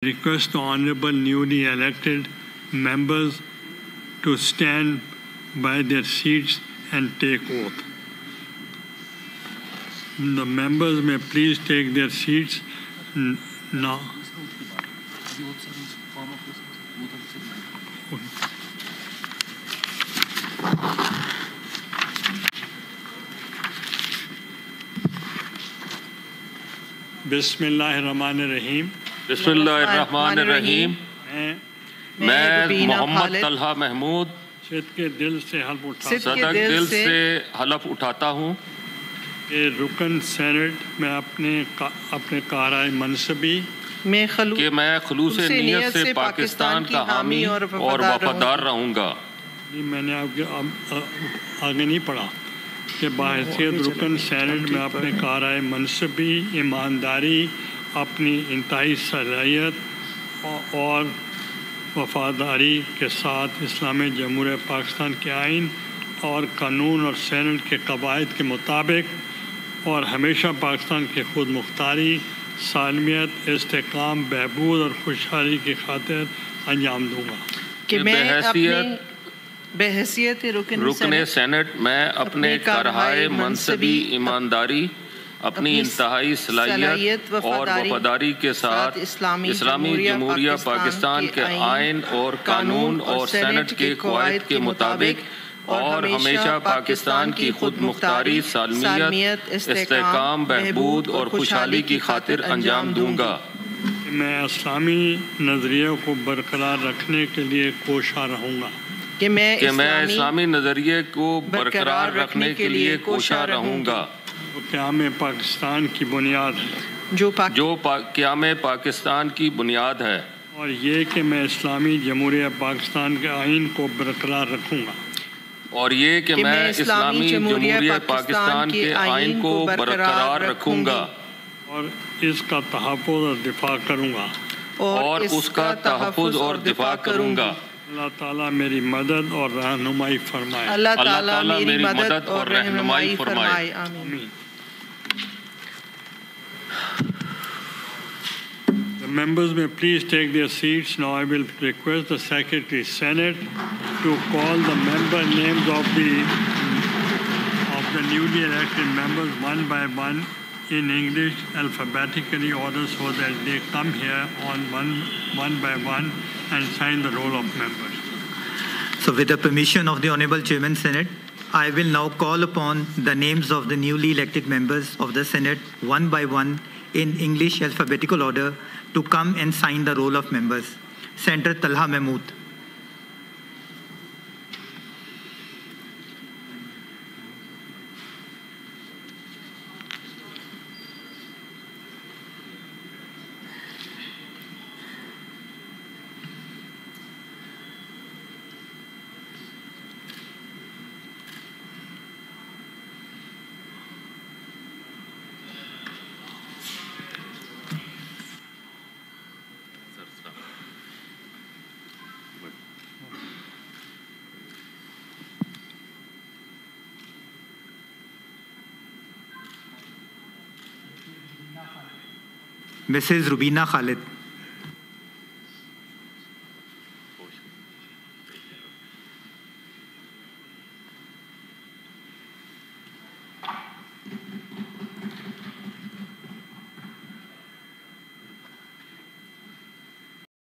Request the honorable newly elected members to stand by their seats and take oath. The members may please take their seats now. बिस्मिल्लाहिर्रहमानिर्रहीम। बिस्मिल्लाहिर्रहमानिर्रहीम। मैं मोहम्मद तलहा महमूद सदक दिल से हलफ उठाता हूँ कि रुकन सेनेट में अपने काराए मनसबी कि मैं खलूस नीयत से पाकिस्तान का हामी और वफादार रहूँगा। मैंने आपके आगे नहीं पढ़ा कि बाहैसियत रुकन सेनेट में अपने काराए मनसबी ईमानदारी, अपनी इंतहाई सलाहियत और वफादारी के साथ इस्लामी जमहूरिया पाकिस्तान के आइन और कानून और सेनेट के कवायद के मुताबिक और हमेशा पाकिस्तान की खुद मुख्तारी, सालमियत, इस्तेकाम, बहबूद और खुशहाली की खातिर अंजाम दूँगा कि मैं बहैसियत रुकन सेनेट मैं अपने करहाए मनसबी ईमानदारी, अपनी इंतहाई सलाहियत और वफादारी के साथ इस्लामी जमहूरिया पाकिस्तान के आइन और कानून और सेनेट के कवायद के मुताबिक और हमेशा पाकिस्तान की खुद मुख्तारी, सालमियत, इस्तेकाम, बहबूद और खुशहाली की खातिर अंजाम दूंगा। मैं इस्लामी नज़रिए को बरकरार रखने के लिए कोशा रहूँगा कि मैं इस्लामी नज़रिए को बरकरार रखने के लिए कोशा रहूँगा। क़याम पाकिस्तान की बुनियाद है जो क़याम पाकिस्तान की बुनियाद है और ये कि मैं इस्लामी जमहूरिया पाकिस्तान के आइन को बरकरार रखूँगा और ये कि मैं इस्लामी जमहूरिया पाकिस्तान के आइन को बरकरार रखूँगा और इसका तहफ़्फ़ुज़ और दिफा करूँगा और उसका तहफ़्फ़ुज़ और दिफा करूँगा। अल्लाह ताला मेरी मदद और रहनुमाई फरमाए। अल्लाह ताला मेरी मदद और रहनुमाई फरमाए। आमीन। The members may please take their seats. Now I will request the Secretary Senate to call the member names of the newly elected members one by one in English alphabetically order so that they come here on one by one and sign the roll of members. So with the permission of the Honorable Chairman Senate, I will now call upon the names of the newly elected members of the Senate one by one in English alphabetical order to come and sign the roll of members. Senator Talha Mahmood. Mrs. Rubina Khalid.